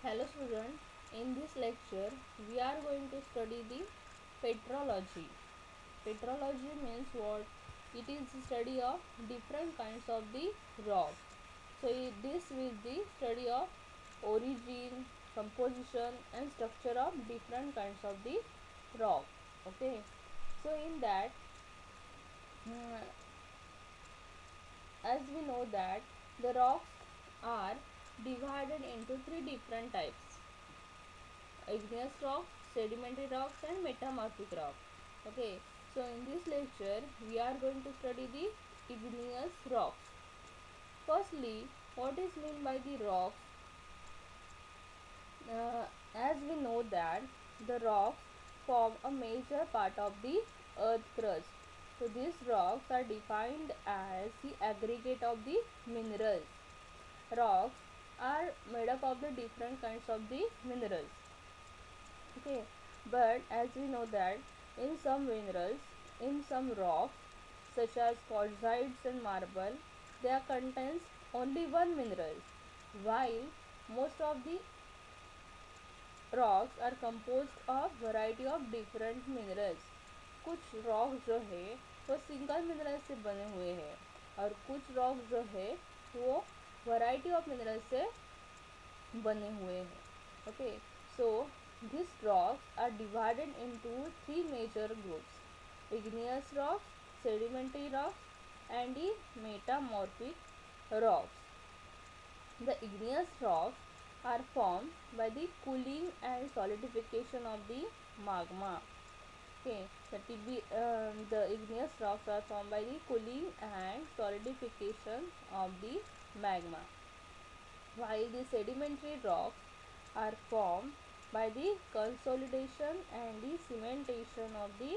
Hello students, in this lecture we are going to study the petrology. Petrology means what? It is the study of different kinds of the rock. So this is the study of origin, composition and structure of different kinds of the rock. Okay. So in that, uh, as we know that the rocks are divided into three different types: igneous rocks, sedimentary rocks and metamorphic rocks. Okay, so in this lecture we are going to study the igneous rocks. Firstly, what is meant by the rocks? As we know that the rocks form a major part of the earth crust. So these rocks are defined as the aggregate of the minerals. Rocks are made up of the different kinds of the minerals. Okay, but as we know that in some minerals, in some rocks such as quartzites and marble, there contains only one mineral, while most of the rocks are composed of variety of different minerals. कुछ rock जो है वो single mineral से बने हुए हैं और कुछ रॉक जो है वो वैरायटी ऑफ मिनरल से बने हुए हैं. Okay, so these rocks are divided into three major groups: igneous rocks, sedimentary rocks and the metamorphic rocks. The igneous rocks are formed by the cooling and solidification of the magma. Okay, the igneous rocks are formed by the cooling and solidification of the magma, while the sedimentary rocks are formed by the consolidation and the cementation of the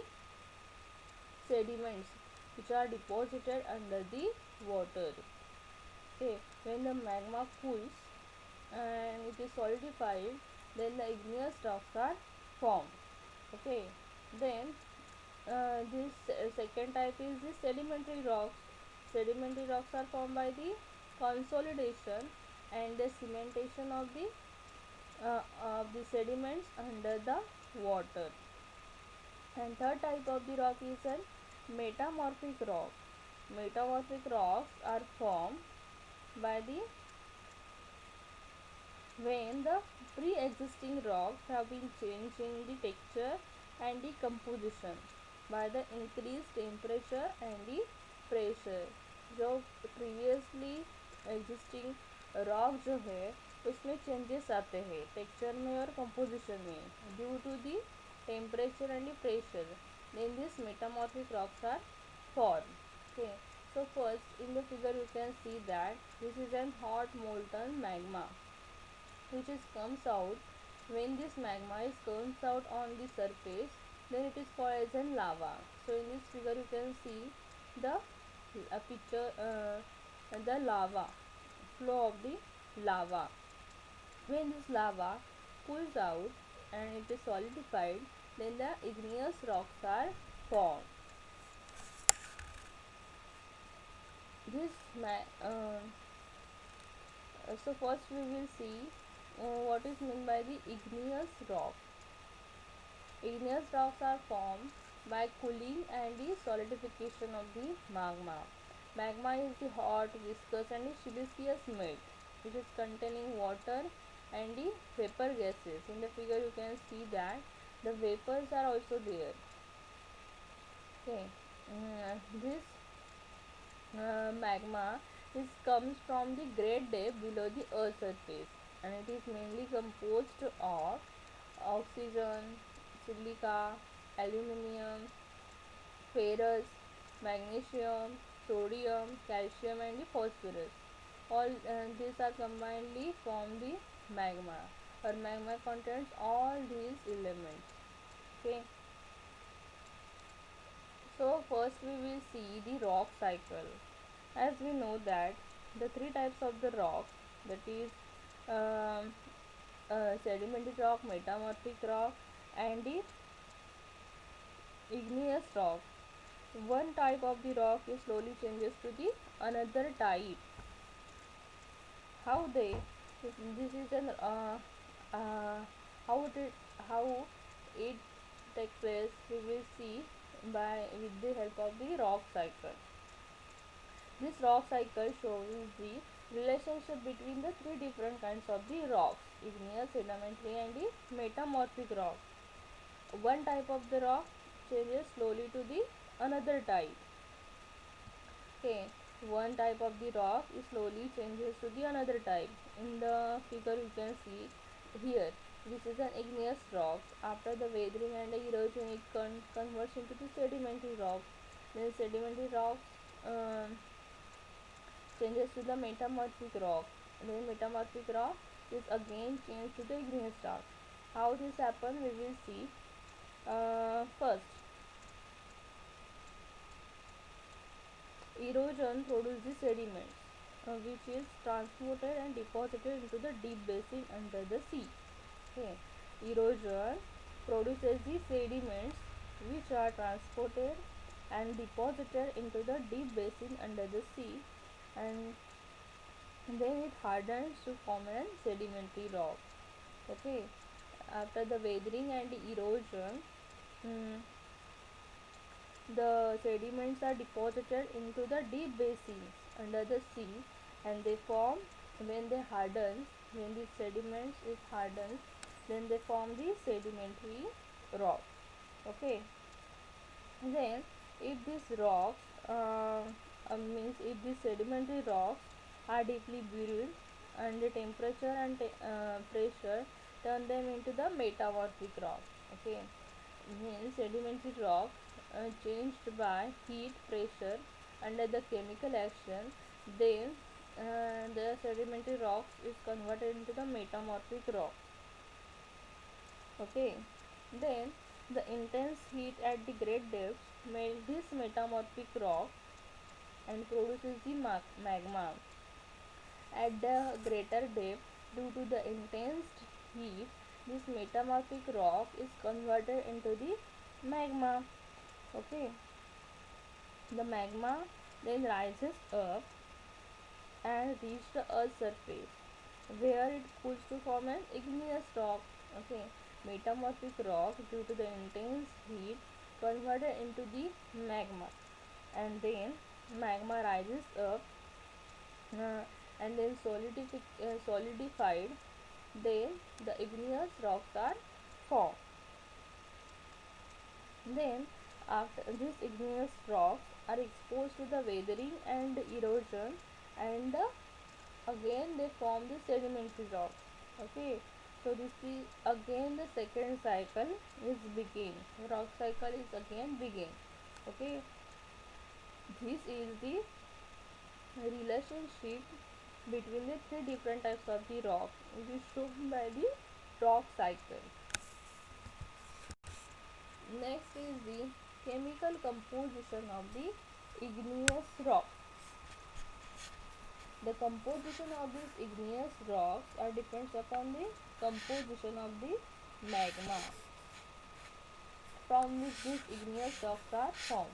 sediments which are deposited under the water. Okay, when the magma cools and it is solidified, then the igneous rocks are formed. Okay, then this second type is the sedimentary rocks. Sedimentary rocks are formed by the consolidation and the cementation of the sediments under the water. And third type of the rock is a metamorphic rock. Metamorphic rocks are formed by the when the pre-existing rocks have been changing the texture and the composition by the increased temperature and the pressure. जो previously existing rock जो है उसमें changes आते हैं texture में और composition में due to the temperature and the pressure. Then these metamorphic rocks are formed. Okay. So first in the figure you can see that this is an hot molten magma which is comes out. When this magma is comes out on the surface, then it is called as an lava. So in this figure you can see the picture, the lava flow of the lava. When this lava cools out and it is solidified, then the igneous rocks are formed. This so first we will see what is meant by the igneous rock. Igneous rocks are formed by cooling and the solidification of the magma. Magma is the hot, viscous and the siliceous melt which is containing water and the vapor gases. In the figure you can see that the vapors are also there. Okay, this magma comes from the great depth below the earth's surface and it is mainly composed of oxygen, silica, aluminium, ferrous, magnesium, sodium, calcium and the phosphorus. All these are combinedly form the magma. Or magma contains all these elements. Okay. So first we will see the rock cycle. As we know that the three types of the rock, that is um, sedimentary rock, metamorphic rock and the igneous rock. One type of the rock is slowly changes to the another type. How they? This is an uh, how it how it takes place we will see by with the help of the rock cycle. This rock cycle shows the relationship between the three different kinds of the rocks: igneous, sedimentary, and the metamorphic rock. One type of the rock changes slowly to the another type. Okay, one type of the rock is slowly changes to the another type. In the figure you can see here, this is an igneous rock. After the weathering and the erosion, it converts into the sedimentary rock. Then sedimentary rock um, changes to the metamorphic rock. Then metamorphic rock is again changed to the igneous rock. How this happens we will see. First, erosion produces sediments, which is transported and deposited into the deep basin under the sea. Okay. Erosion produces the sediments which are transported and deposited into the deep basin under the sea, and then it hardens to form a sedimentary rock. Okay. After the weathering and erosion, mm, the sediments are deposited into the deep basins under the sea, and they form when they harden. When the sediments is hardened, then they form the sedimentary rock. Okay. Then if these rocks means if these sedimentary rocks are deeply buried and the temperature and pressure turn them into the metamorphic rock. Okay, means sedimentary rock changed by heat pressure under the chemical action, then the sedimentary rock is converted into the metamorphic rock. Okay, then the intense heat at the great depths melts this metamorphic rock and produces the magma. At the greater depth, due to the intense heat, this metamorphic rock is converted into the magma. Okay, the magma then rises up and reaches the earth's surface, where it cools to form an igneous rock. Okay, metamorphic rock due to the intense heat converted into the magma, and then magma rises up uh, and then solidified. Then the igneous rocks are formed. Then after these igneous rocks are exposed to the weathering and erosion, and again they form the sedimentary rock. Okay, so this is again the second cycle is begin. Rock cycle is again begin. Okay, this is the relationship between the three different types of the rock, which is shown by the rock cycle. Next is the chemical composition of the igneous rock. The composition of these igneous rocks depends upon the composition of the magma from which these igneous rocks are formed.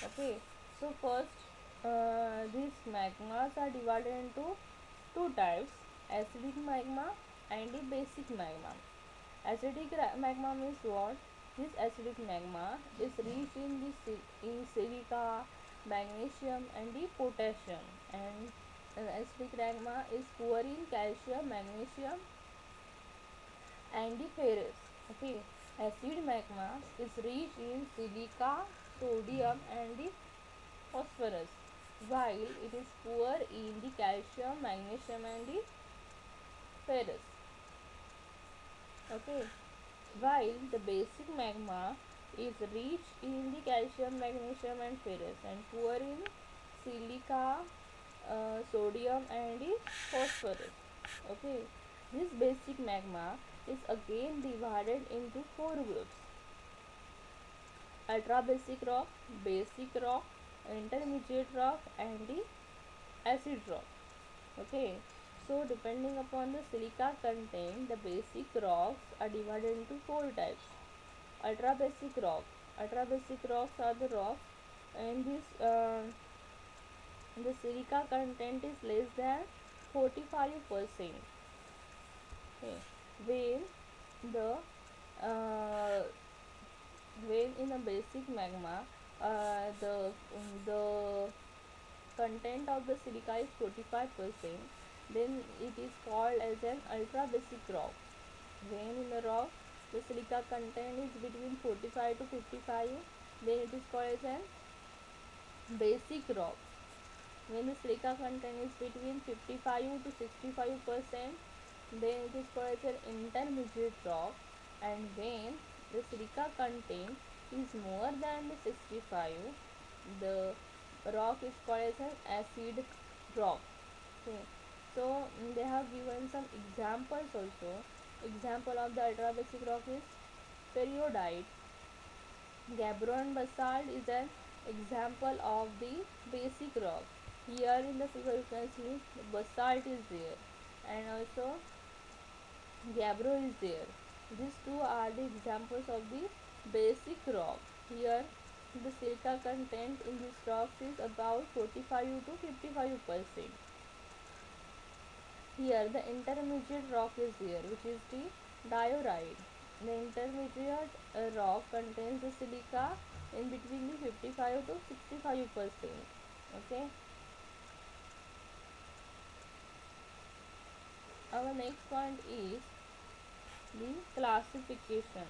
Okay, so first these magmas are divided into two types: acidic magma and the basic magma. Acidic magma means what? This acidic magma is rich in in silica, magnesium, and the potassium, and acidic magma is poor in calcium, magnesium, and the ferrous. Okay, acid magma is rich in silica, sodium, and the phosphorus, while it is poor in the calcium, magnesium, and the ferrous. Okay, while the basic magma is rich in the calcium, magnesium, and ferrous, and poor in silica, sodium, and the phosphorus. Okay, this basic magma is again divided into four groups: ultra basic rock, intermediate rock, and the acid rock. Okay, so depending upon the silica content, the basic rocks are divided into four types. Ultra basic rock. Ultra basic rocks are the rocks and the silica content is less than 45%. Okay. when the uh, when in a basic magma the content of the silica is 45%, then it is called as an ultra basic rock. When in a rock the silica content is between 45 to 55, then it is called as an basic rock. When the silica content is between 55 to 65%, then it is called as an intermediate rock. And when the silica content is more than the 65, the rock is called as an acid rock. Okay. So they have given some examples also. Example of the ultra basic rock is peridotite. Gabbro basalt is an example of the basic rock. Here in the figure you can see the basalt is there and also gabbro is there. These two are the examples of the basic rock. Here the silica content in this rock is about 45 to 55%. Here the intermediate rock is there, which is the diorite. The intermediate rock contains the silica in between the 55 to 65%. Okay. Our next point is the classification.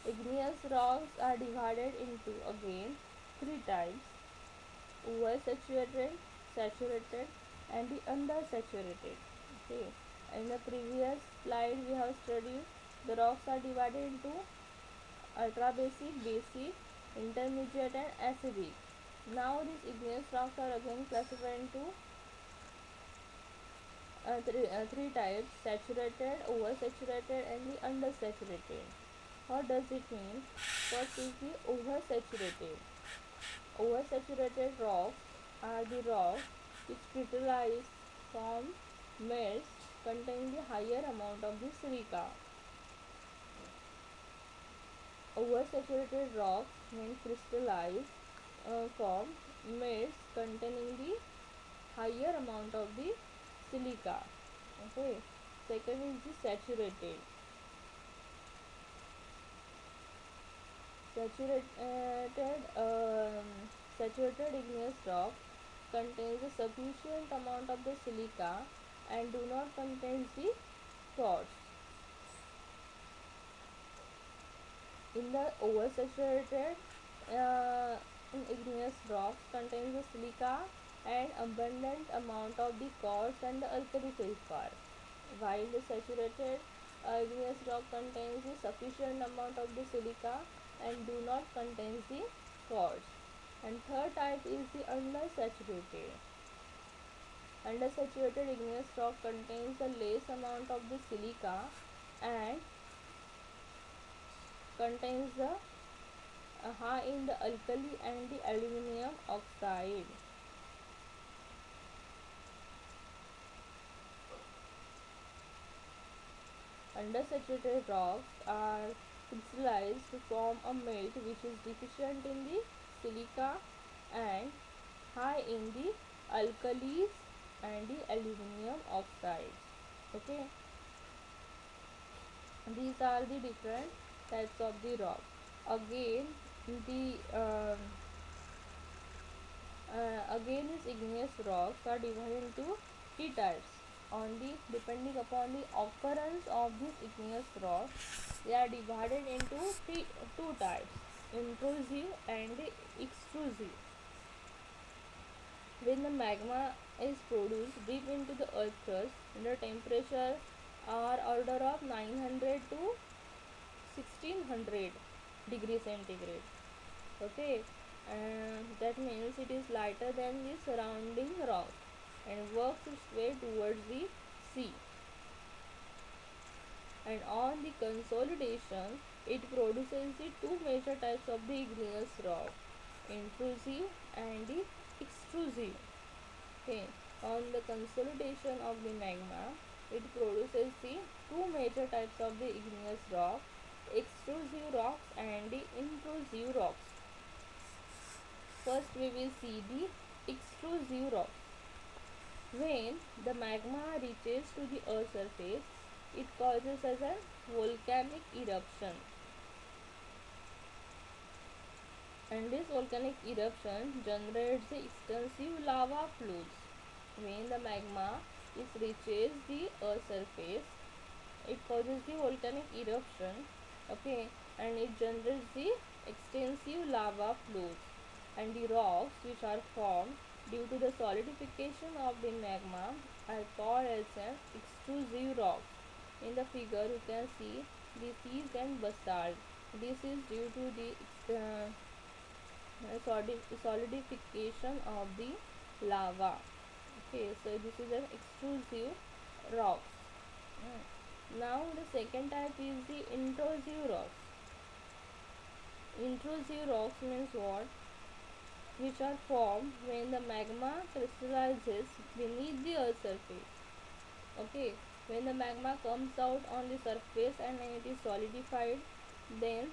Igneous rocks are divided into again three types: oversaturated, saturated, and the undersaturated. Okay. In the previous slide we have studied the rocks are divided into ultra basic, basic, intermediate, and acidic. Now these igneous rocks are again classified into three types: saturated, oversaturated, and the undersaturated. What does it mean? First is the oversaturated. Oversaturated rocks are the rocks which crystallize from melts containing the higher amount of the silica. Oversaturated rocks when crystallized from melts containing the higher amount of the silica. Okay. Second is the saturated. Saturated saturated igneous rock contains a sufficient amount of the silica and do not contain the quartz. In the oversaturated igneous rocks contains the silica and abundant amount of the quartz and the alkali feldspar, while the saturated igneous rock contains the sufficient amount of the silica and do not contain the quartz. And third type is the undersaturated. Undersaturated igneous rock contains a less amount of the silica and contains the high in the alkali and the aluminum oxide. Undersaturated rocks are crystallized to form a melt which is deficient in the silica and high in the alkalis and the aluminum oxides. Okay, these are the different types of the rock. Again, the again these igneous rocks are divided into three types. On the depending upon the occurrence of this igneous rock, they are divided into two types: intrusive and extrusive. When the magma is produced deep into the earth crust, the temperature are order of 900 to 1600 degree centigrade. Okay, that means it is lighter than the surrounding rock and works its way towards the sea. And on the consolidation, it produces the two major types of the igneous rock: intrusive and the extrusive. Okay. On the consolidation of the magma, it produces the two major types of the igneous rock: extrusive rocks and the intrusive rocks. First we will see the extrusive rocks. When the magma reaches to the earth's surface, it causes as a volcanic eruption. And this volcanic eruption generates the extensive lava flows. When the magma is reaches the earth's surface, it causes the volcanic eruption, okay, and it generates the extensive lava flows, and the rocks which are formed due to the solidification of the magma are called as an extrusive rocks. In the figure you can see this is an basalt. This is due to the solidification of the lava. Okay, so this is an extrusive rocks. Now the second type is the intrusive rocks. Intrusive rocks means what? Which are formed when the magma crystallizes beneath the earth's surface. Okay, when the magma comes out on the surface and when it is solidified, then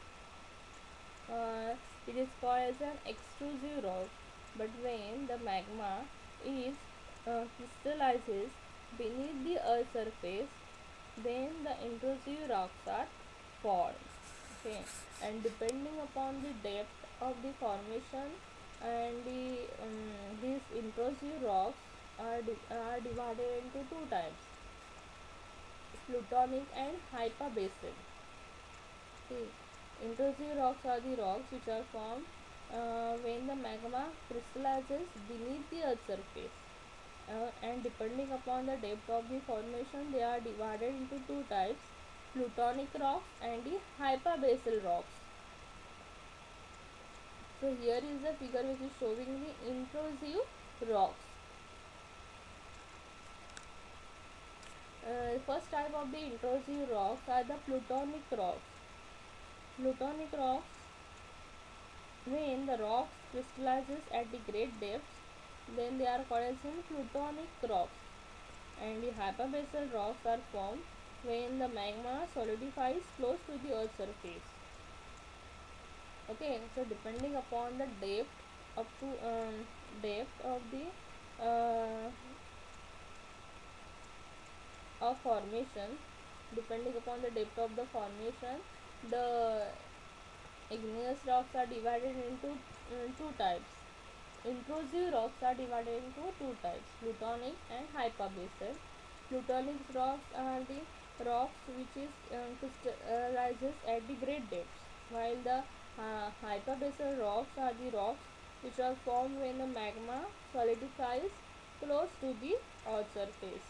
it is called as an extrusive rock. But when the magma is crystallizes beneath the earth's surface, then the intrusive rocks are formed. Okay, and depending upon the depth of the formation and these intrusive rocks are divided into two types: plutonic and hypabasal. Okay. Intrusive rocks are the rocks which are formed when the magma crystallizes beneath the earth's surface. And depending upon the depth of the formation, they are divided into two types: plutonic rocks and the hypabasal rocks. So here is the figure which is showing the intrusive rocks. First type of the intrusive rocks are the plutonic rocks. Plutonic rocks, when the rocks crystallizes at the great depths, then they are called as plutonic rocks. And the hypabasal rocks are formed when the magma solidifies close to the earth's surface. Okay, so depending upon the depth of the uh, of formation, depending upon the depth of the formation, the igneous rocks are divided into two types. Intrusive rocks are divided into two types: plutonic and hypabasal. Plutonic rocks are the rocks which is crystallizes at the great depths, while the hypabasal rocks are the rocks which are formed when the magma solidifies close to the earth's surface.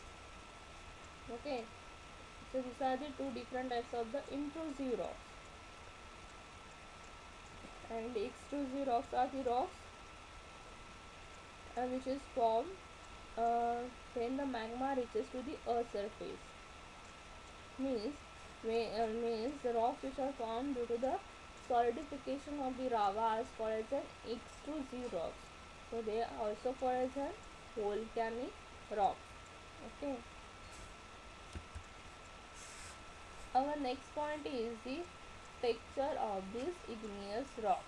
Okay, so these are the two different types of the intrusive rocks. And the extrusive rocks are the rocks which is formed uh, when the magma reaches to the earth's surface. Means the rocks which are formed due to the solidification of the lava is called as an extrusive rocks. So they are also called as an volcanic rocks. Okay. Our next point is the texture of these igneous rocks.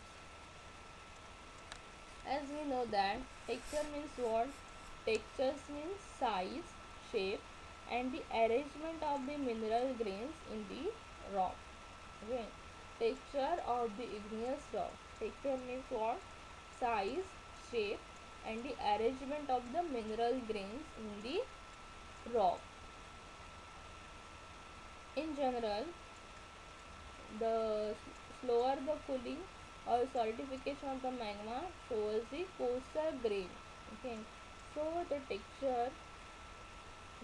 As we know that texture means what? Textures means size, shape, and the arrangement of the mineral grains in the rock. Okay. Texture of the igneous rock. Texture means what? Size, shape, and the arrangement of the mineral grains in the rock. In general, the slower the cooling or solidification of the magma shows the coarser grain. Okay, so the texture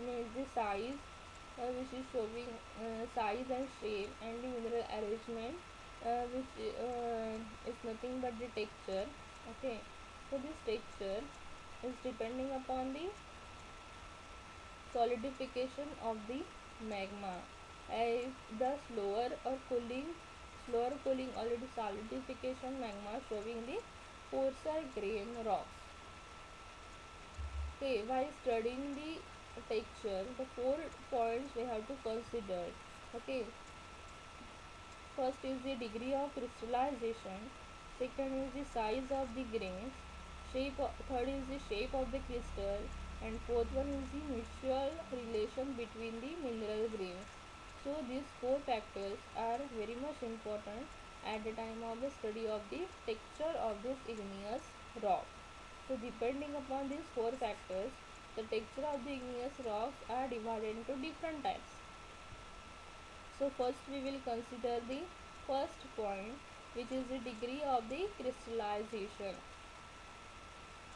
means the size, which is showing size and shape, and the mineral arrangement, which is nothing but the texture. Okay, so this texture is depending upon the solidification of the magma. If the slower cooling already solidification magma showing the coarser grain rocks. Okay, while studying the texture, the 4 points we have to consider. Okay, first is the degree of crystallization, second is the size of the grains, third is the shape of the crystal, and fourth one is the mutual relation between the mineral grains. So these four factors are very much important at the time of the study of the texture of this igneous rock. So depending upon these four factors, the texture of the igneous rocks are divided into different types. So first we will consider the first point, which is the degree of the crystallization.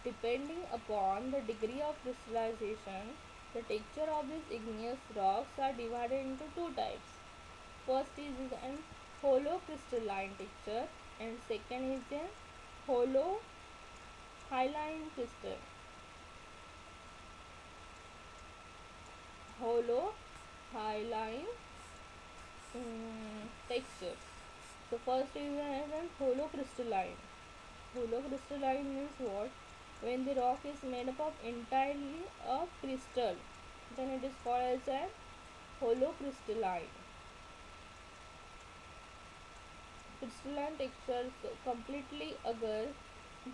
Depending upon the degree of crystallization, the texture of these igneous rocks are divided into two types. First is an hollow crystalline texture and second is a hollow hyaline crystal. Hollow hyaline texture. So first is an hollow crystalline. Hollow crystalline means what? When the rock is made up of entirely of crystal, then it is called as a hollow crystalline. Crystalline texture completely अगर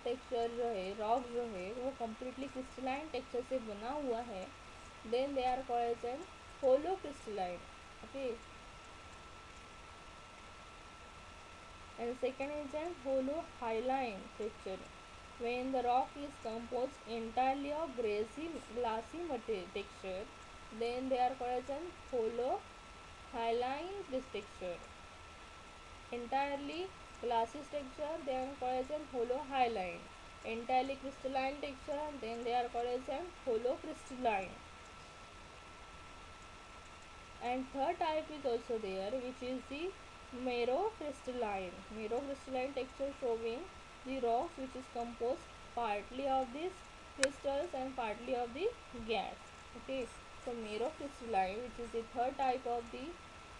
texture जो है rock जो है वो completely crystalline texture से बना हुआ है, then they are called as holocrystalline. Okay, and second is an hollow hyaline texture. When the rock is composed entirely of glassy material texture, then they are called as an hollow hyaline texture. Entirely glassy texture, they are called as an hollow hyaline. Entirely crystalline texture, then they are called as an hollow crystalline. And third type is also there, which is the merocrystalline. Merocrystalline texture showing the rocks which is composed partly of these crystals and partly of the gas. Okay, so merocrystalline, which is the third type of the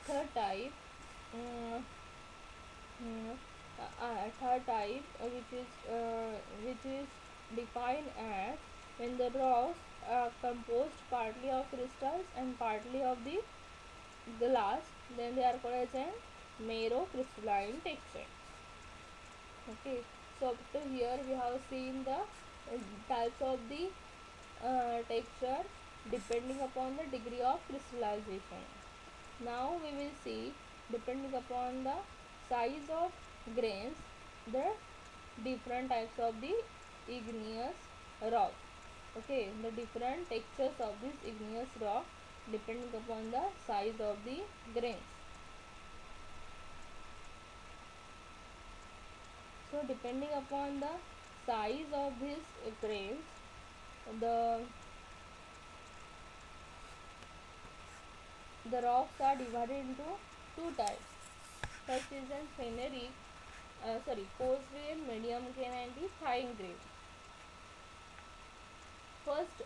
third type. Um, third type, which is defined as when the rocks are composed partly of crystals and partly of the glass, then they are called as an merocrystalline texture. Okay, so up to here we have seen the types of the texture depending upon the degree of crystallization. Now we will see, depending upon the size of grains, the different types of the igneous rock. Okay, the different textures of this igneous rock depending upon the size of the grains. So depending upon the size of these grains, the rocks are divided into two types. First is an coarse grain, medium grain, and the fine grain. First,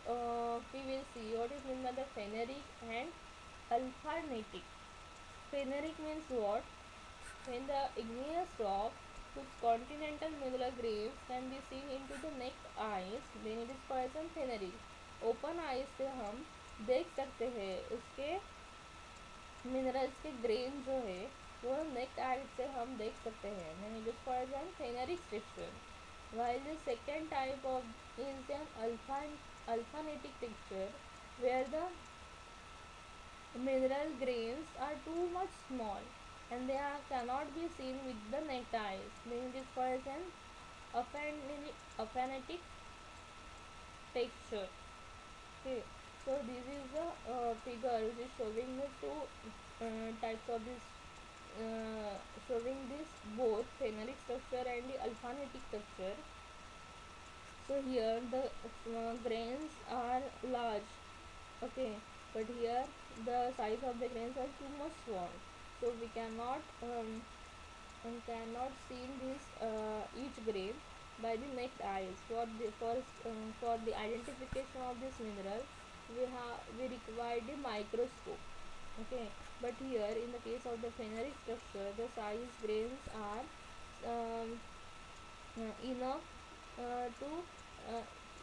we will see what is meant by the pheneric and alphanetic. Pheneric means what? When the igneous rock whose continental mineral graves can be seen into the naked eyes, then it is called as pheneric. Open eyes से हम देख सकते हैं उसके minerals के grain जो है वो नेक्ड आइज से हम देख सकते हैं. then it is called as pheneric texture. While the second type of is an alphanetic texture, where the mineral grains are too much small and they cannot be seen with the naked eyes. Then it is called as an aphanetic texture. Okay, so this is the figure which is showing the two types of this, showing this both pheneric structure and the alphanetic structure. So here the grains are large. Okay, but here the size of the grains are too much small, so we cannot see this each grain by the naked eyes. For the identification of this mineral, we require the microscope. Okay, but here in the case of the pheneric structure, the size grains are um, enough to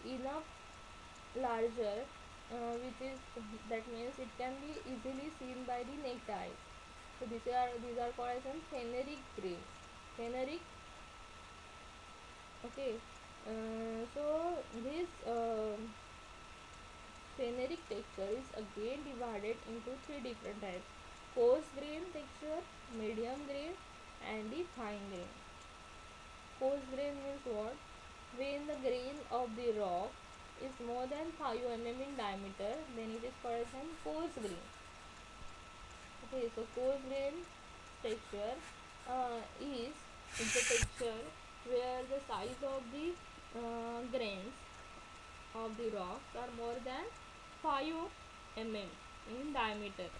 enough larger, which is that means it can be easily seen by the naked eye. So these are called as pheneric grains. Pheneric. Okay, so this pheneric texture is again divided into three different types. coarse grain texture, medium grain, and the fine grain. Coarse grain means what? When the grain of the rock is more than 5 mm in diameter, then it is called as coarse grain. Okay, so coarse grain texture is the texture where the size of the grains of the rocks are more than 5 mm in diameter.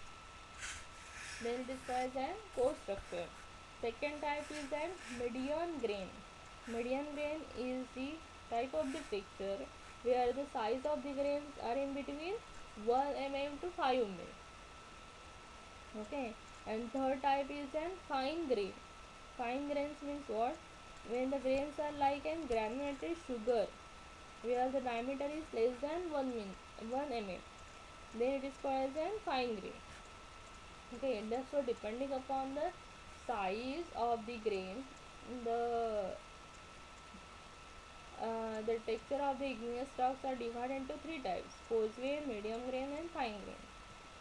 Then it is called as coarse structure. Second type is an median grain. Median grain is the type of the texture where the size of the grains are in between 1 mm to 5 mm. Okay, and third type is an fine grain. Fine grains means what? When the grains are like an granulated sugar, where the diameter is less than 1 mm, then it is called as a fine grain. Okay, that's so depending upon the size of the grain, the the texture of the igneous rocks are divided into three types: coarse grain, medium grain, and fine grain.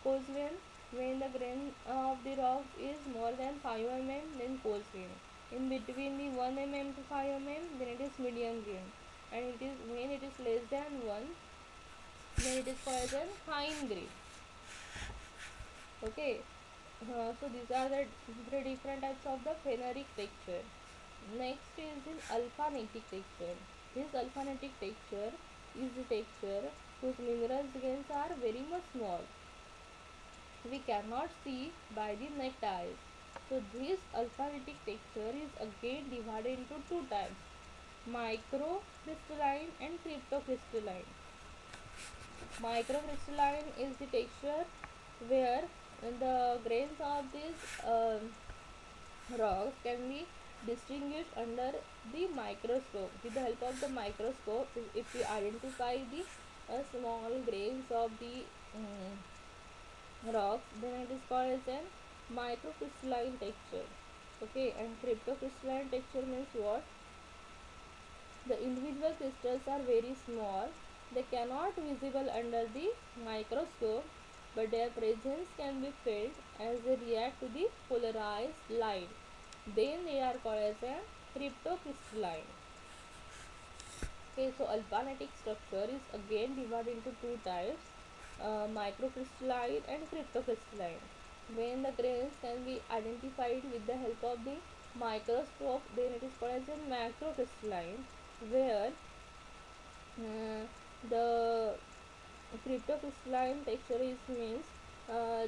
Coarse grain, when the grain of the rocks is more than 5 mm, then coarse grain. In between the 1 mm to 5 mm, then it is medium grain. And it is when it is less than 1, then it is called as fine grain. Okay, so these are the three different types of the phenolic texture. Next is in alphanetic texture. This alphanetic texture is the texture whose mineral grains are very much small. We cannot see by the naked eyes. So this alphanetic texture is again divided into two types: microcrystalline and cryptocrystalline. Microcrystalline is the texture where the grains of these rocks can be distinguished under the microscope. With the help of the microscope, if we identify the small grains of the rocks, then it is called as a microcrystalline texture. Okay, and cryptocrystalline texture means what? The individual crystals are very small. They cannot visible under the microscope, but their presence can be felt as they react to the polarized light. Then they are called as a cryptocrystalline. Okay, so alphanetic structure is again divided into two types: microcrystalline and cryptocrystalline. When the grains can be identified with the help of the microscope, then it is called as a macrocrystalline, where the cryptocrystalline texture is means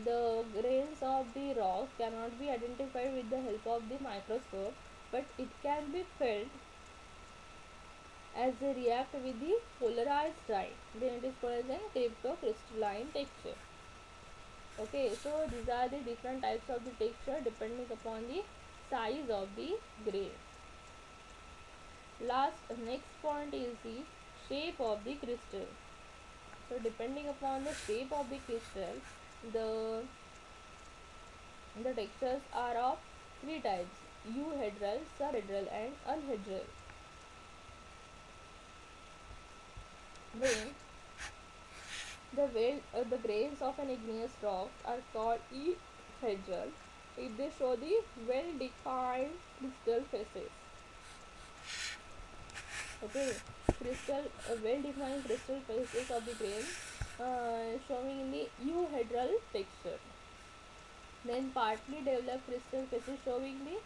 the grains of the rocks cannot be identified with the help of the microscope, but it can be felt as they react with the polarized light. Then it is called as a cryptocrystalline texture. Okay, so these are the different types of the texture depending upon the size of the grain. Next point is the shape of the crystal. So depending upon the shape of the crystal, the the textures are of three types: euhedral, subhedral, and unhedral. When the grains of an igneous rock are called euhedral if they show the well-defined crystal faces. Okay, well-defined crystal faces of the grain showing in the euhedral texture. Then partly developed crystal faces showing the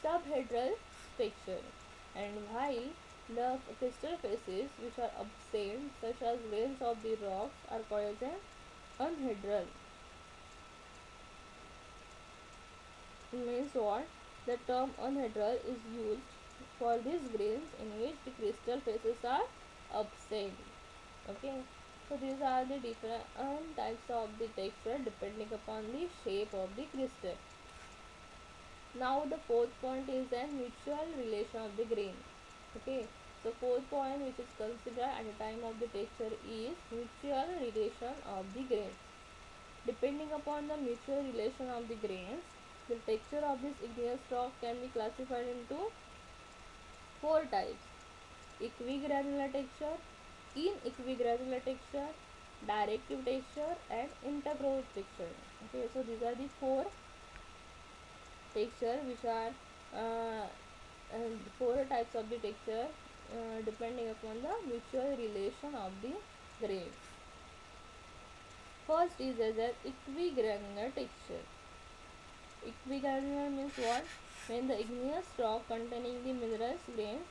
subhedral texture. And while the crystal faces which are absent, such as veins of the rocks, are called as unhedral. Means what? The term unhedral is used for these grains in which the crystal faces are absent. Okay, so these are the different types of the texture depending upon the shape of the crystal. Now the fourth point is a mutual relation of the grain. Okay, so fourth point which is considered at the time of the texture is mutual relation of the grains. Depending upon the mutual relation of the grains, the texture of this igneous rock can be classified into four types: equigranular texture, inequigranular texture, directive texture, and intergrowth texture. Okay, so these are the four texture, which are four types of the texture depending upon the mutual relation of the grains. First is as an equigranular texture. Equigranular means what? When the igneous rock containing the minerals grains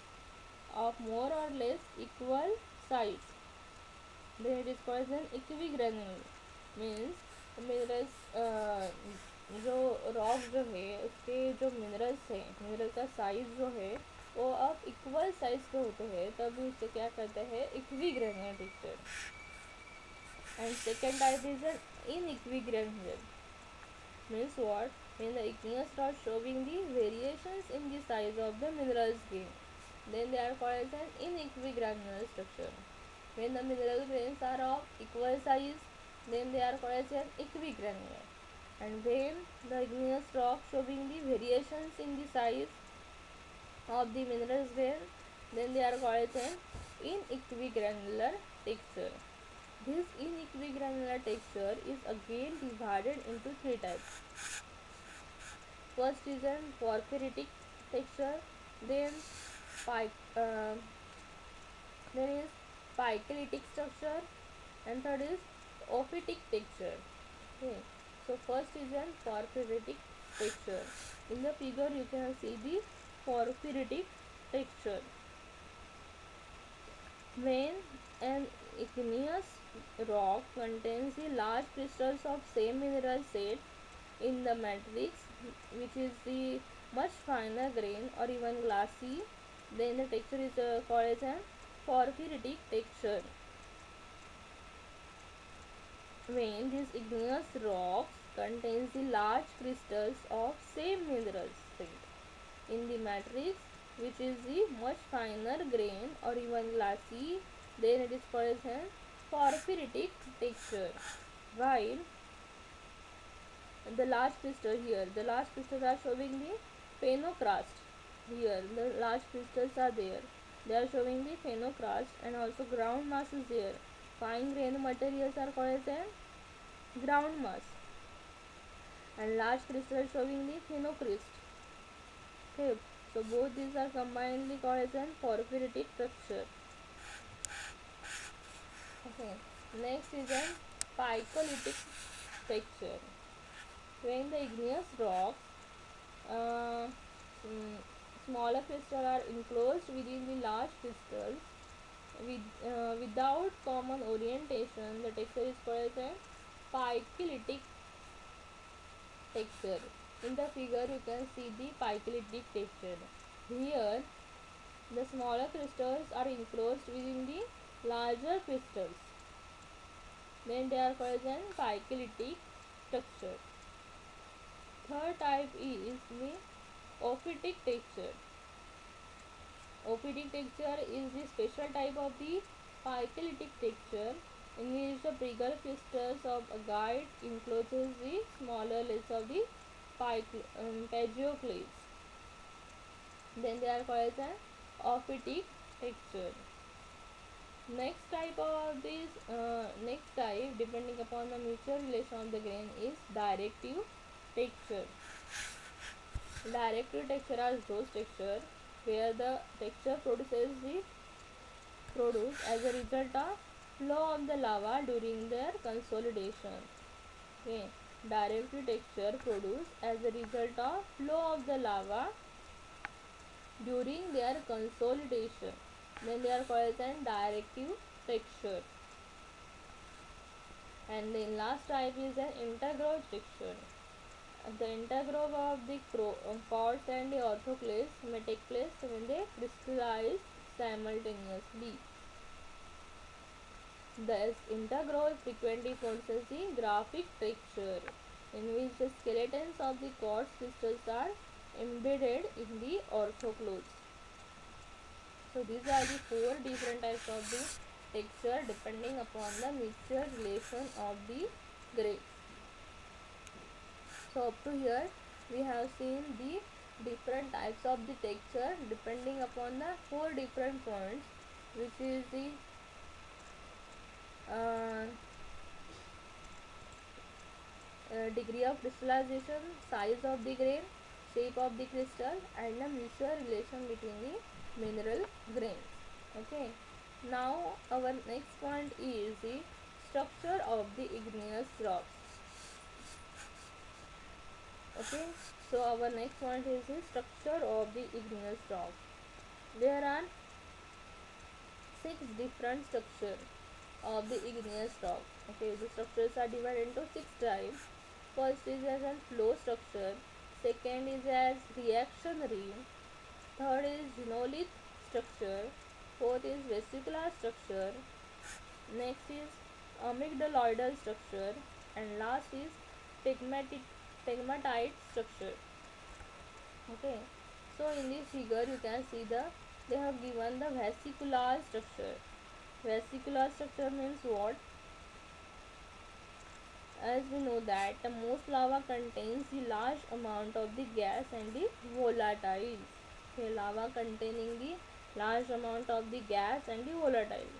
of more or less equal size, then it is called an equigranular. Means minerals जो rock जो है उसके जो minerals है, mineral का size जो है वो अब इक्वल साइज के होते हैं, तब उसे क्या कहते हैं? Equigranular texture. And second type is an inequigranular. Means what? when the igneous rod showing the variations in the size of the minerals grain, then they are called as an inequigranular structure. When the mineral grains are of equal size, then they are called as an equigranular. And when the igneous rock showing the variations in the size of the minerals grain, then they are called as an inequigranular texture. This inequigranular texture is again divided into three types. First is an porphyritic texture, then uh, then is picolytic structure, and third is ophitic texture. Okay. So first is an porphyritic texture. In the figure you can see the porphyritic texture. When an igneous rock contains the large crystals of same mineral set in the matrix, which is the much finer grain or even glassy, then the texture is called as an porphyritic texture. When these igneous rocks contains the large crystals of same mineral set in the matrix, which is the much finer grain or even glassy, then it is called as an porphyritic texture. While the large crystal here, the large crystals are showing the phenocrust. Here the large crystals are there, they are showing the phenocrust, and also ground mass is there. Fine grain materials are called as a ground mass, and large crystals showing the phenocryst. Okay, so both these are combinedly called as an porphyritic structure. Okay, next is an picolytic texture. When the igneous rocks, uh, mm, smaller crystals are enclosed within the large crystals without common orientation, the texture is called as a picolytic texture. In the figure you can see the picolytic texture. Here the smaller crystals are enclosed within the larger crystals, then they are called as picolytic structure. Third type is the ophitic texture. Ophitic texture is the special type of the picolytic texture in which the bigger crystals of agate encloses the smaller layers of the plagioclase. Then they are called as an ophitic texture. Next type, depending upon the mutual relation of the grain, is directive texture. Directive texture are those texture where the texture produced as a result of flow of the lava during their consolidation. Okay. Directive texture produced as a result of flow of the lava during their consolidation, then they are called as an directive texture. And then last type is an intergrowth texture. The intergrowth of the quartz and the orthoclase may take place when they crystallize simultaneously. Thus, intergrowth frequently possesses the graphic texture, in which the skeletons of the quartz crystals are embedded in the orthoclase. So these are the four different types of the texture depending upon the mixture relation of the grades. So up to here we have seen the different types of the texture depending upon the four different points, which is the uh, degree of crystallization, size of the grain, shape of the crystal, and the mutual relation between the mineral grains. Okay. Now our next point is the structure of the igneous rocks. Okay. So our next point is the structure of the igneous rock. There are six different structures of the igneous rock. Okay, the structures are divided into six types. First is as a flow structure. Second is as reactionary. Third is genolith structure. Fourth is vesicular structure. Next is amygdaloidal structure, and last is pegmatite structure. Okay, so in this figure you can see they have given the vesicular structure. Vesicular structure means what? As we know that the most lava contains the large amount of the gas and the volatiles. Okay, lava containing the large amount of the gas and the volatiles.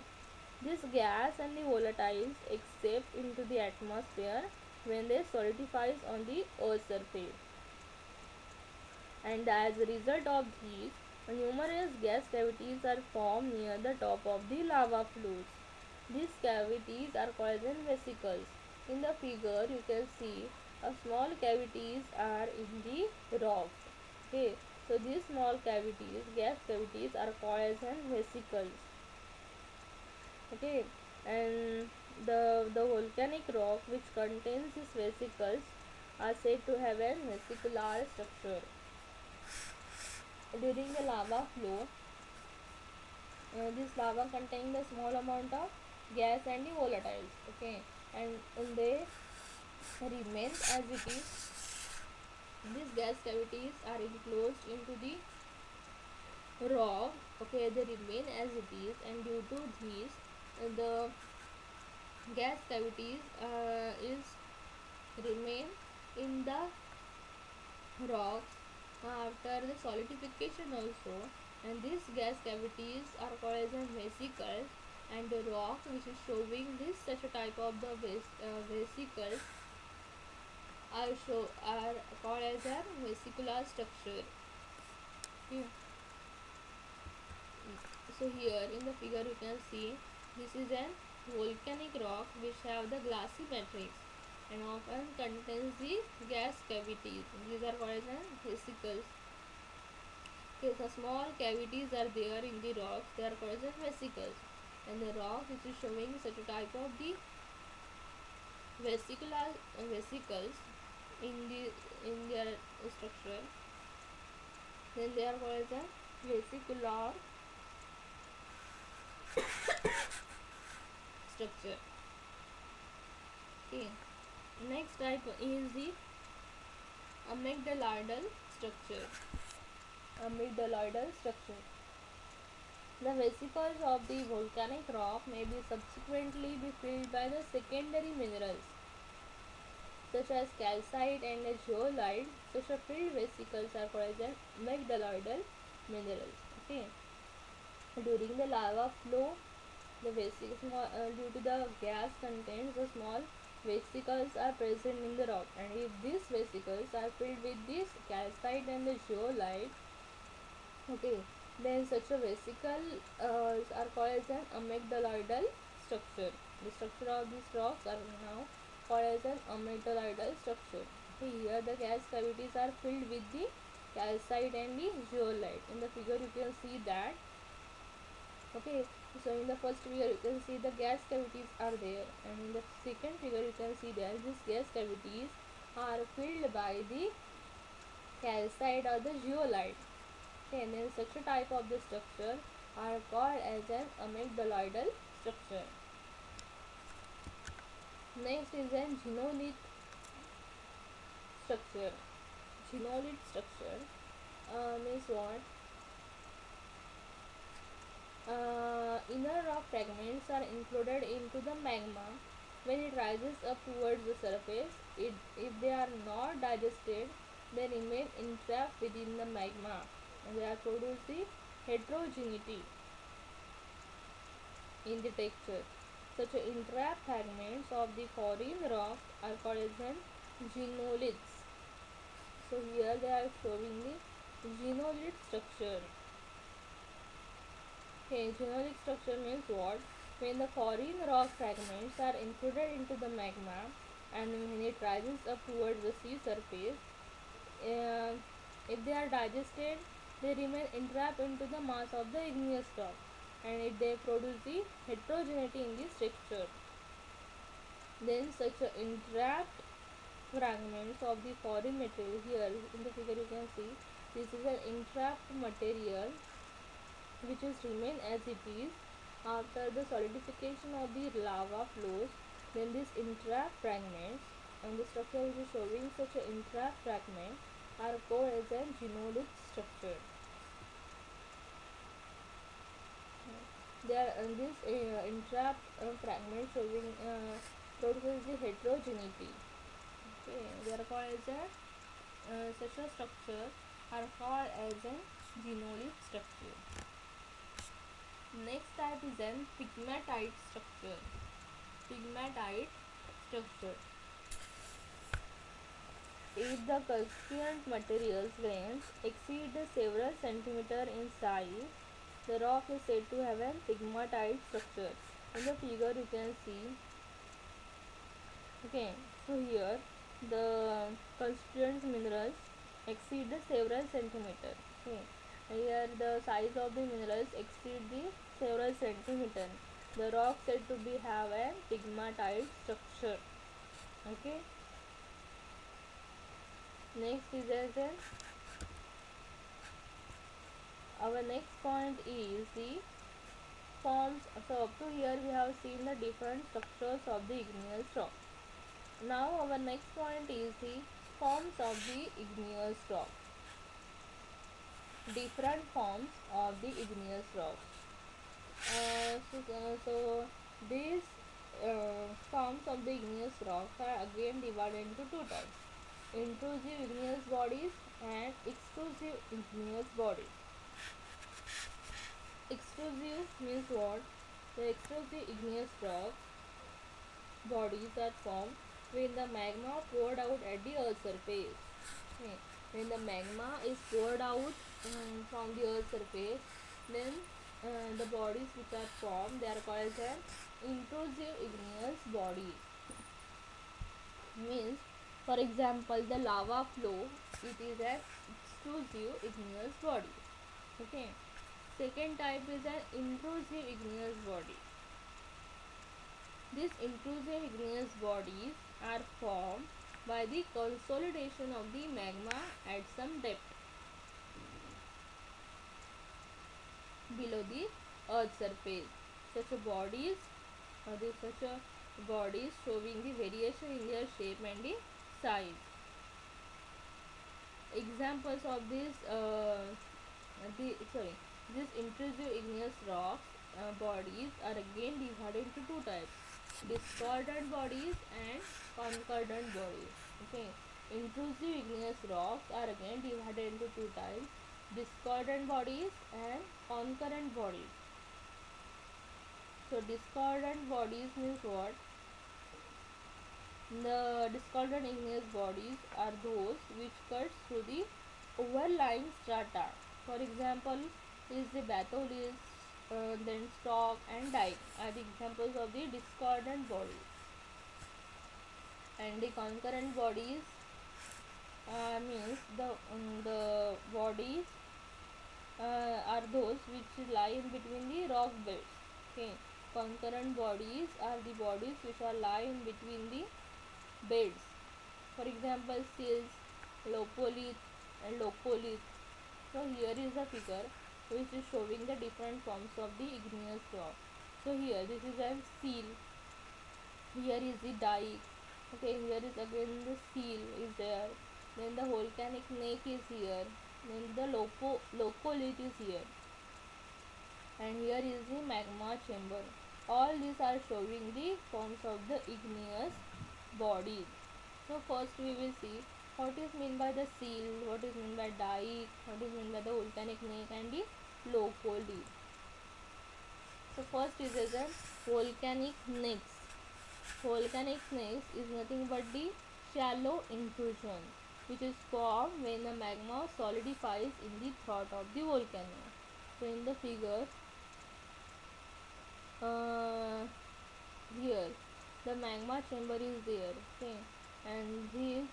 This gas and the volatiles escape into the atmosphere when they solidifies on the earth's surface. And as a result of these, numerous gas cavities are formed near the top of the lava flows. These cavities are called as vesicles. In the figure, you can see a small cavities are in the rocks. Okay, so these small cavities, gas cavities, are called as vesicles. Okay, and the volcanic rock which contains these vesicles are said to have a vesicular structure. During the lava flow, this lava contains a small amount of gas and the volatiles. Okay, and they remain as it is. These gas cavities are enclosed into the rock. Okay, they remain as it is, and due to these, the gas cavities is remain in the rocks after the solidification also, and these gas cavities are called as a vesicles, and the rock which is showing this such a type of the vesicles are called as a vesicular structure. Okay. So here in the figure you can see this is an volcanic rock which have the glassy matrix and often contains the gas cavities. These are called as vesicles. Okay, the small cavities are there in the rocks. They are called as vesicles. And the rock which is showing such a type of the vesicular vesicles in their structure. Then they are called as a vesicular structure. Okay. Next type is the amygdaloidal structure. Amygdaloidal structure. The vesicles of the volcanic rock may be subsequently be filled by the secondary minerals such as calcite and zeolite. Such a filled vesicles are called as amygdaloidal minerals. Okay. During the lava flow, the vesicles due to the gas contains the small vesicles are present in the rock, and if these vesicles are filled with this calcite and the zeolite, okay, then such a vesicle are called as an amygdaloidal structure. The structure of these rocks are now called as an amygdaloidal structure. Okay, here the gas cavities are filled with the calcite and the zeolite. In the figure you can see that. Okay, so in the first figure you can see the gas cavities are there, and in the second figure you can see that these gas cavities are filled by the calcite or the zeolite. Okay, and then such a type of the structure are called as an amygdaloidal structure. Next is an genolith structure. Genolith structure means what? Inner rock fragments are included into the magma when it rises up towards the surface. If they are not digested, they remain entrapped within the magma and they are produced the heterogeneity in the texture. Such entrapped fragments of the foreign rocks are called as genoliths. So here they are showing the genolith structure. Okay, genolith structure means what? When the foreign rock fragments are included into the magma and when it rises up towards the sea surface, uh, if they are digested, they remain entrapped into the mass of the igneous rock, and if they produce the heterogeneity in the structure. Then such a entrapped fragments of the foreign material, here in the figure you can see this is an entrapped material which is remain as it is after the solidification of the lava flows. Then these entrapped fragments and the structure which is showing such an entrapped fragment are called as a genolith structure. They are this entrapped fragment showing produces the heterogeneity. Okay, they are called as a such a structure are called as a genolith structure. Next type is an pegmatite structure. Pegmatite structure. If the constituent materials grains exceed several centimeters in size, the rock is said to have a pegmatite structure. In the figure you can see. Okay, so here the constituent minerals exceed the several centimeters. Okay, here the size of the minerals exceed the several centimeters. The rock said to be have a pegmatite structure. Okay, next is as a our next point is the forms. So up to here we have seen the different structures of the igneous rock. Now our next point is the forms of the igneous rock. Different forms of the igneous rock. So these forms of the igneous rocks are again divided into two types: intrusive igneous bodies and extrusive igneous bodies. Extrusive means what? The extrusive igneous rocks bodies are formed when the magma poured out at the earth's surface. Okay. When the magma is poured out from the earth's surface, then the bodies which are formed, they are called as intrusive igneous bodies. Means, for example, the lava flow, it is an extrusive igneous body. Okay. Second type is an intrusive igneous body. These intrusive igneous bodies are formed by the consolidation of the magma at some depth below the earth's surface. Such a bodies, such a bodies showing the variation in their shape and the size. Examples of this, these intrusive igneous rocks bodies are again divided into two types: discordant bodies and concordant bodies. Okay, intrusive igneous rocks are again divided into two types: discordant bodies and concurrent bodies. So discordant bodies means what? The discordant igneous bodies are those which cut through the overlying strata. For example, is the batholiths, then stock and dike are the examples of the discordant bodies. And the concurrent bodies means the bodies are those which lie in between the rock beds. Okay, concurrent bodies are the bodies which are lie in between the beds. For example, sills, lopolith and locolith. So here is a figure which is showing the different forms of the igneous rock. So here this is a seal. Here is the dike. Okay, here is again the seal is there. Then the volcanic neck is here. Then the locolith is here. And here is the magma chamber. All these are showing the forms of the igneous bodies. So first we will see what is meant by the seal, what is meant by dike, what is meant by the volcanic neck and the locolith. So first is a volcanic necks. Volcanic necks is nothing but the shallow intrusion. which is formed when the magma solidifies in the throat of the volcano. So in the figure, uh, here the magma chamber is there, okay, and this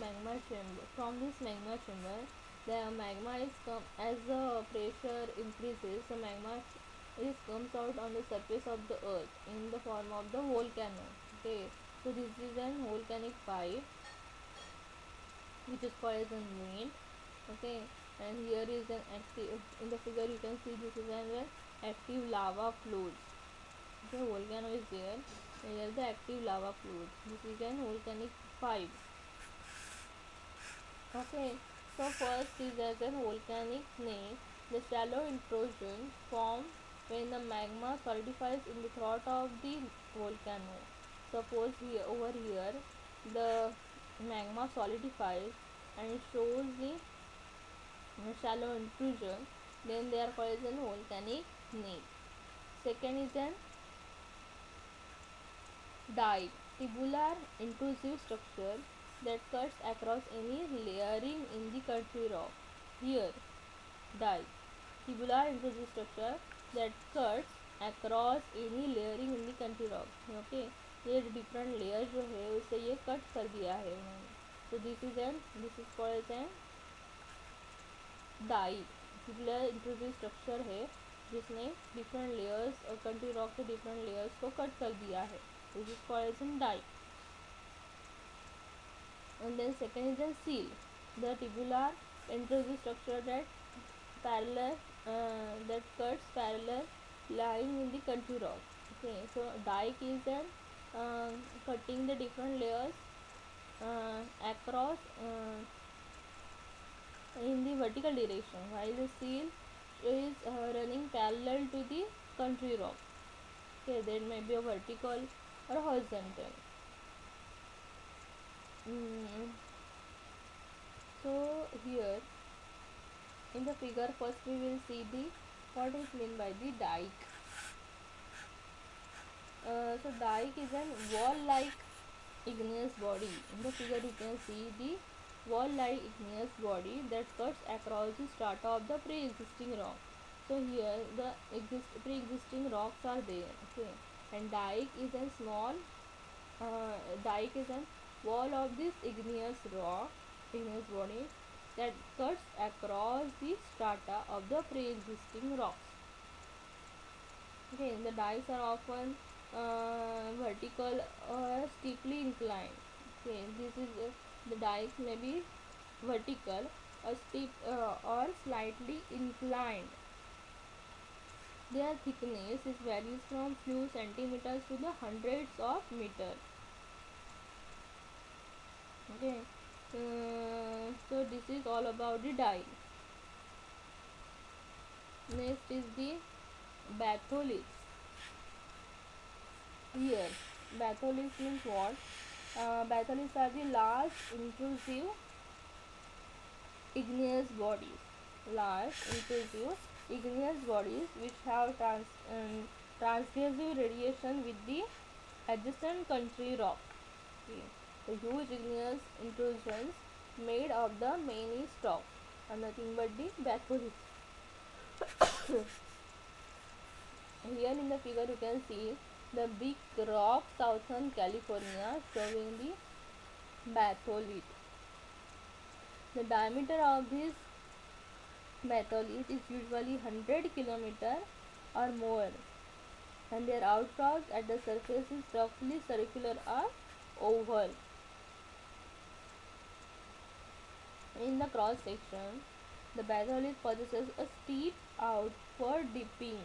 magma chamber, from this magma chamber the magma is come as the pressure increases, the magma is comes out on the surface of the earth in the form of the volcano, okay. So this is an volcanic pipe which is called as a vent, okay. And here is an active, in the figure you can see this is an active lava flows. The volcano is there, and here the active lava flows. This is an volcanic pipe, okay. So first is as a volcanic snake. The shallow intrusion form when the magma solidifies in the throat of the volcano. Suppose here over here the magma solidifies and it shows the shallow intrusion, then they are called as a volcanic snake. Second is an dike, tubular intrusive structure that cuts across any layering in the country rock. Here, dike, tubular intrusive structure that cuts across any layering in the country rock. Okay, ये different layers जो है उसे ये cut कर दिया है उन्होंने. So this is called an dyke, tubular intrusive structure है जिसने different layers और country rock के different layers को कट कर दिया है. This is called as an dike. And then second is a seal, the tubular intrusive structure that cuts parallel lying in the country rock. Okay, so dike is an cutting the different layers across in the vertical direction, while the seal is running parallel to the country rock. Okay, there may be a vertical or a horizontal. Mm. So here in the figure, first we will see the what is meant by the dike. So dike is an wall-like igneous body. In the figure you can see the wall-like igneous body that cuts across the strata of the pre-existing rock. So here the pre-existing rocks are there. Okay, and dike is a small dike is a wall of this igneous body that cuts across the strata of the pre-existing rocks. Okay, the dikes are often vertical or steeply inclined. Okay, this is the dikes may be vertical or steep or slightly inclined. Their thickness is varies from few centimeters to the hundreds of meters. Okay, so this is all about the dike. Next is the batholiths. Here, batholiths means what? Batholiths are the large intrusive igneous bodies. Large intrusive igneous bodies which have transgressive radiation with the adjacent country rock. Okay. The huge igneous intrusions made of the many stocks are nothing but the batholiths. Here in the figure you can see the big rock southern California showing the batholith. The diameter of this batholith is usually 100 km or more, and their outcrops at the surface is roughly circular or oval. In the cross section, the batholith possesses a steep outward dipping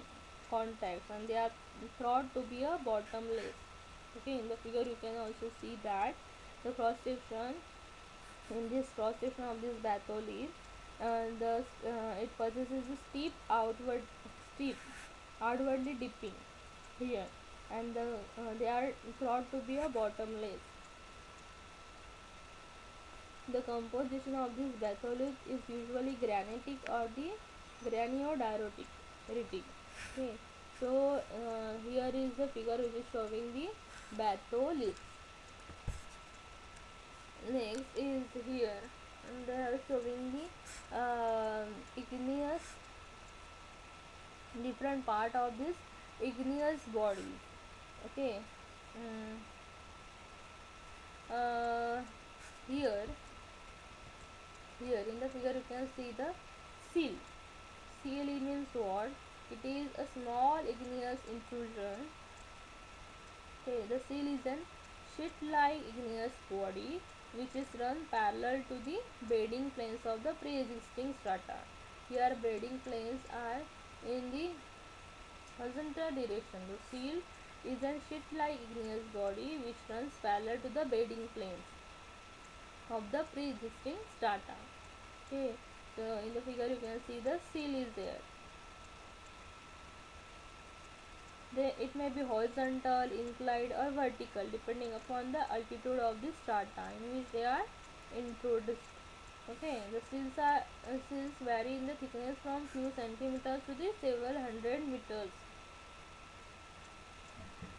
contact, and they are thought to be a bottomless. Okay, in the figure you can also see that the cross section, in this cross section of this batholith, it possesses a steep outwardly dipping here, and they are thought to be a bottomless. The composition of this batholith is usually granitic or the graniodioritic. Okay, so here is the figure which is showing the batholith. here they are showing the igneous different part of this igneous body. Okay. mm, uh, here here in the figure you can see the seal. Seal means what? It is a small igneous intrusion. Okay, the seal is an sheet-like igneous body which is run parallel to the bedding planes of the pre-existing strata. Here bedding planes are in the horizontal direction. The seal is a sheet-like igneous body which runs parallel to the bedding planes of the pre-existing strata. Okay, so in the figure you can see the seal is there. It may be horizontal, inclined or vertical depending upon the altitude of the strata in which they are introduced. Okay, the seals vary in the thickness from few centimeters to the several hundred meters,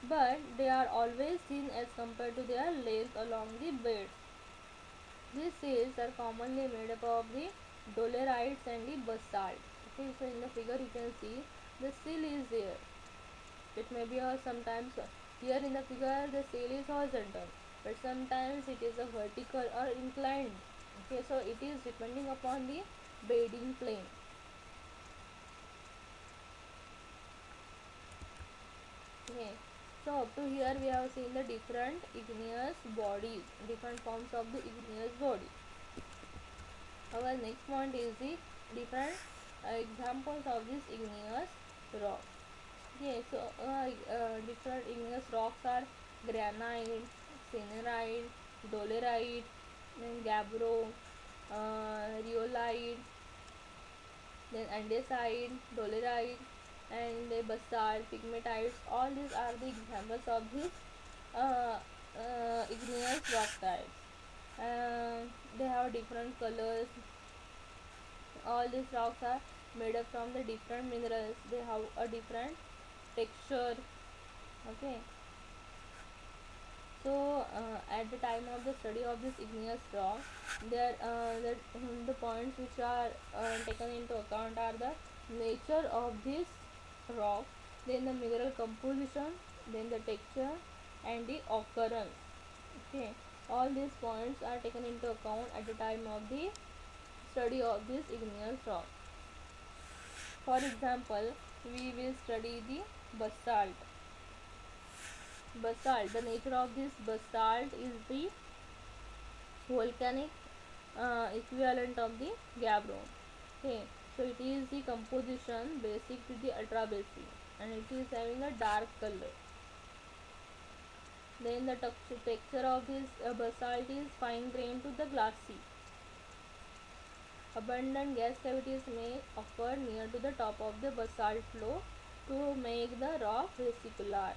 but they are always thin as compared to their length along the bed. These seals are commonly made up of the dolerites and the basalt. Okay, so in the figure you can see the seal is there. It may be sometimes here in the figure the sail is horizontal, but sometimes it is a vertical or inclined. Okay, so it is depending upon the bedding plane. Okay, so up to here we have seen the different igneous bodies, different forms of the igneous body. Our next point is the different examples of this igneous rock. Okay, so different igneous rocks are granite, cinerite, dolerite, then gabbro, rhyolite, then andesite, dolerite, and the basalt, pegmatites. All these are the examples of these uh, igneous rock types. They have different colors. All these rocks are made up from the different minerals. They have a different texture. Okay, so at the time of the study of this igneous rock, the points which are taken into account are the nature of this rock, then the mineral composition, then the texture and the occurrence. Okay, all these points are taken into account at the time of the study of this igneous rock. For example, we will study the basalt. Basalt, the nature of this basalt is the volcanic equivalent of the gabbro. Okay, so it is the composition basic to the ultra basic, and it is having a dark color. Then the texture of this basalt is fine grained to the glassy. Abundant gas cavities may occur near to the top of the basalt floor to make the rock vesicular.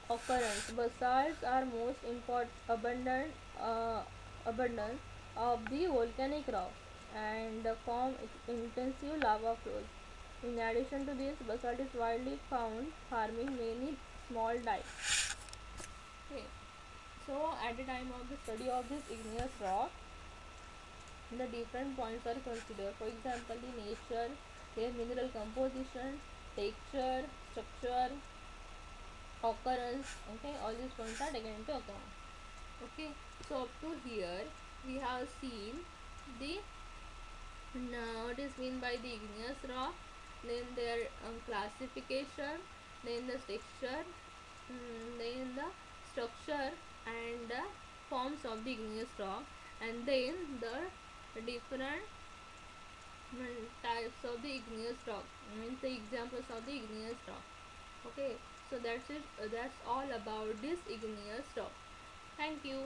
Occurrence: basalts are most abundant of the volcanic rocks and form intensive lava flows. In addition to this, basalt is widely found forming many small dikes. Okay. So, at the time of the study of this igneous rock, the different points are considered. For example, the nature, their mineral composition, texture, structure, occurrence. Okay, all these points are taken into account. Okay, so up to here we have seen the what is mean by the igneous rock, then their classification, then the texture, then the structure and the forms of the igneous rock, and then the different types of the igneous rock, means the examples of the igneous rock. Okay, so that's it. That's all about this igneous rock. Thank you.